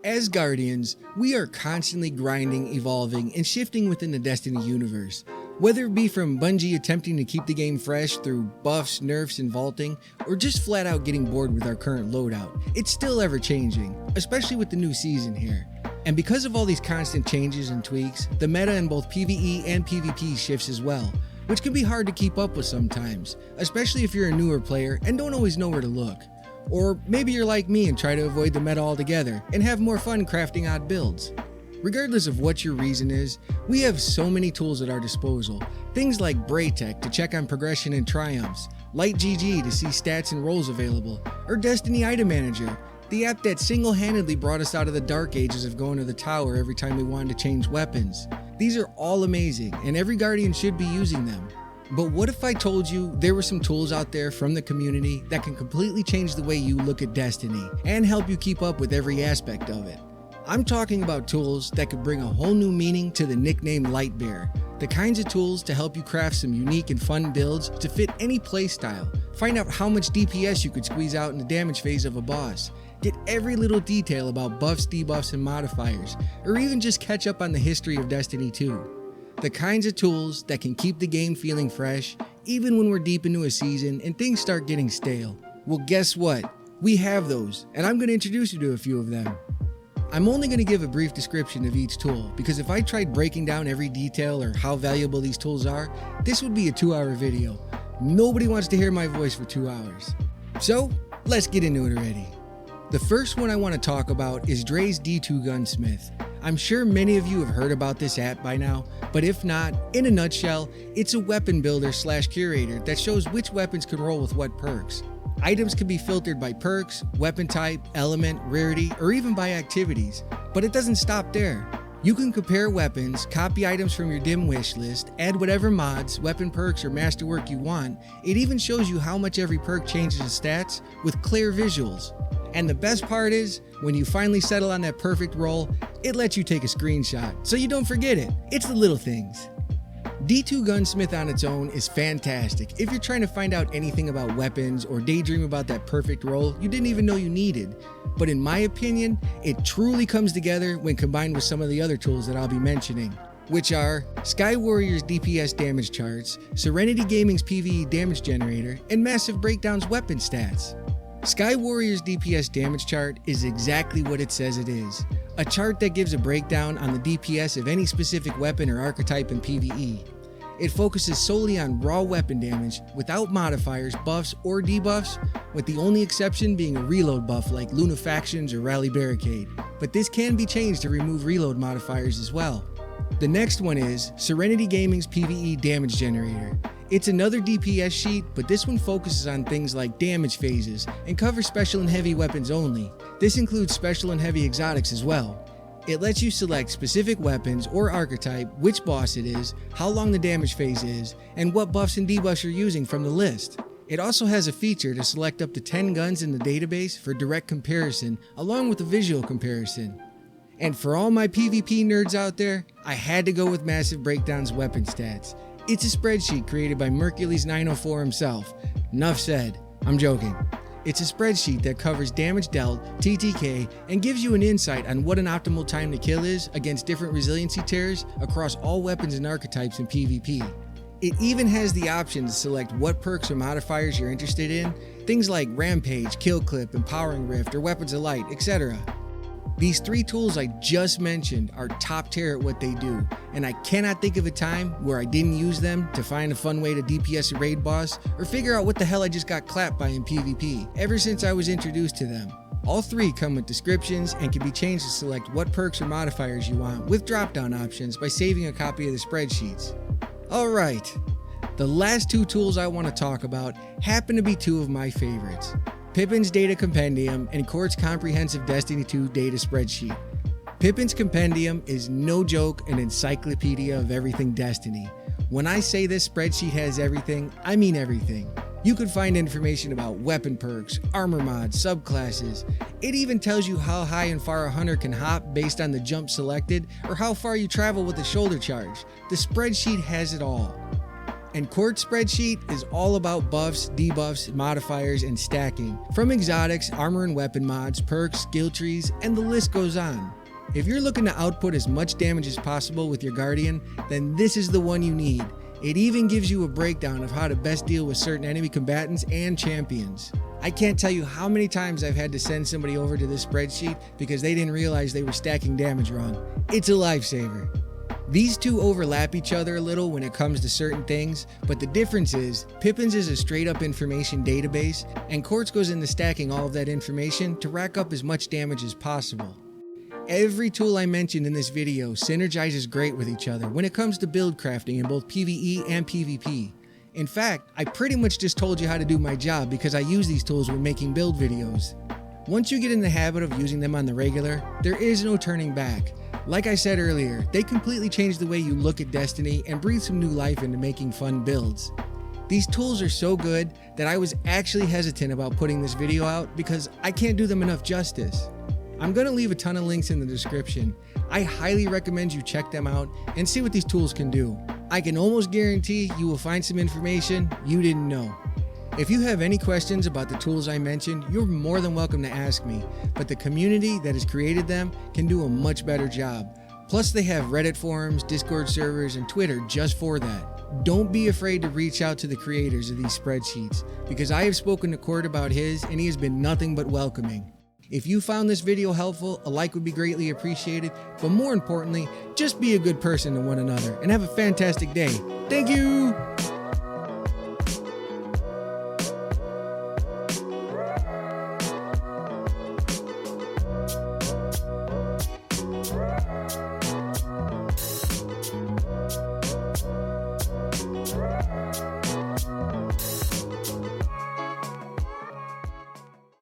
As Guardians, we are constantly grinding, evolving, and shifting within the Destiny universe. Whether it be from Bungie attempting to keep the game fresh through buffs, nerfs, and vaulting, or just flat out getting bored with our current loadout, it's still ever changing, especially with the new season here. And because of all these constant changes and tweaks, the meta in both PvE and PvP shifts as well, which can be hard to keep up with sometimes, especially if you're a newer player and don't always know where to look. Or maybe you're like me and try to avoid the meta altogether and have more fun crafting odd builds. Regardless of what your reason is, we have so many tools at our disposal. Things like Braytech to check on progression and triumphs, LightGG to see stats and roles available, or Destiny Item Manager, the app that single-handedly brought us out of the dark ages of going to the tower every time we wanted to change weapons. These are all amazing, and every Guardian should be using them. But what if I told you there were some tools out there from the community that can completely change the way you look at Destiny and help you keep up with every aspect of it? I'm talking about tools that could bring a whole new meaning to the nickname Lightbearer, the kinds of tools to help you craft some unique and fun builds to fit any playstyle, find out how much DPS you could squeeze out in the damage phase of a boss, get every little detail about buffs, debuffs, and modifiers, or even just catch up on the history of Destiny 2. The kinds of tools that can keep the game feeling fresh, even when we're deep into a season and things start getting stale. Well, guess what? We have those, and I'm going to introduce you to a few of them. I'm only going to give a brief description of each tool, because if I tried breaking down every detail or how valuable these tools are, this would be a 2-hour video. Nobody wants to hear my voice for 2 hours. So, let's get into it already. The first one I want to talk about is Dre's D2 Gunsmith. I'm sure many of you have heard about this app by now, but if not, in a nutshell, it's a weapon builder / curator that shows which weapons can roll with what perks. Items can be filtered by perks, weapon type, element, rarity, or even by activities. But it doesn't stop there. You can compare weapons, copy items from your dim wish list, add whatever mods, weapon perks, or masterwork you want. It even shows you how much every perk changes in stats with clear visuals. And the best part is, when you finally settle on that perfect roll, it lets you take a screenshot, so you don't forget it. It's the little things. D2 Gunsmith on its own is fantastic if you're trying to find out anything about weapons or daydream about that perfect roll you didn't even know you needed. But in my opinion, it truly comes together when combined with some of the other tools that I'll be mentioning, which are SkyWarrior's DPS damage charts, Serenity Gaming's PvE damage generator, and Massive Breakdown's weapon stats. SkyWarrior's DPS damage chart is exactly what it says it is, a chart that gives a breakdown on the DPS of any specific weapon or archetype in PvE. It focuses solely on raw weapon damage without modifiers, buffs, or debuffs, with the only exception being a reload buff like Lunafactions or Rally Barricade, but this can be changed to remove reload modifiers as well. The next one is Serenity Gaming's PvE damage generator. It's another DPS sheet, but this one focuses on things like damage phases and covers special and heavy weapons only. This includes special and heavy exotics as well. It lets you select specific weapons or archetype, which boss it is, how long the damage phase is, and what buffs and debuffs you're using from the list. It also has a feature to select up to 10 guns in the database for direct comparison, along with a visual comparison. And for all my PvP nerds out there, I had to go with Massive Breakdown's weapon stats. It's a spreadsheet created by Mercules 904 himself. Enough said, I'm joking. It's a spreadsheet that covers damage dealt, TTK, and gives you an insight on what an optimal time to kill is against different resiliency tiers across all weapons and archetypes in PvP. It even has the option to select what perks or modifiers you're interested in, things like Rampage, Kill Clip, Empowering Rift, or Weapons of Light, etc. These 3 tools I just mentioned are top tier at what they do, and I cannot think of a time where I didn't use them to find a fun way to DPS a raid boss or figure out what the hell I just got clapped by in PvP ever since I was introduced to them. All 3 come with descriptions and can be changed to select what perks or modifiers you want with drop-down options by saving a copy of the spreadsheets. Alright, the last 2 tools I want to talk about happen to be 2 of my favorites. Pippin's Data Compendium and Court's comprehensive Destiny 2 data spreadsheet. Pippin's Compendium is no joke an encyclopedia of everything Destiny. When I say this spreadsheet has everything, I mean everything. You could find information about weapon perks, armor mods, subclasses. It even tells you how high and far a hunter can hop based on the jump selected or how far you travel with a shoulder charge. The spreadsheet has it all. And Court's spreadsheet is all about buffs, debuffs, modifiers, and stacking. From exotics, armor and weapon mods, perks, skill trees, and the list goes on. If you're looking to output as much damage as possible with your Guardian, then this is the one you need. It even gives you a breakdown of how to best deal with certain enemy combatants and champions. I can't tell you how many times I've had to send somebody over to this spreadsheet because they didn't realize they were stacking damage wrong. It's a lifesaver. These two overlap each other a little when it comes to certain things, but the difference is, Pippin's is a straight up information database, and Quartz goes into stacking all of that information to rack up as much damage as possible. Every tool I mentioned in this video synergizes great with each other when it comes to build crafting in both PvE and PvP. In fact, I pretty much just told you how to do my job because I use these tools when making build videos. Once you get in the habit of using them on the regular, there is no turning back. Like I said earlier, they completely change the way you look at Destiny and breathe some new life into making fun builds. These tools are so good that I was actually hesitant about putting this video out because I can't do them enough justice. I'm going to leave a ton of links in the description. I highly recommend you check them out and see what these tools can do. I can almost guarantee you will find some information you didn't know. If you have any questions about the tools I mentioned, you're more than welcome to ask me, but the community that has created them can do a much better job. Plus they have Reddit forums, Discord servers, and Twitter just for that. Don't be afraid to reach out to the creators of these spreadsheets, because I have spoken to Court about his and he has been nothing but welcoming. If you found this video helpful, a like would be greatly appreciated, but more importantly, just be a good person to one another and have a fantastic day. Thank you!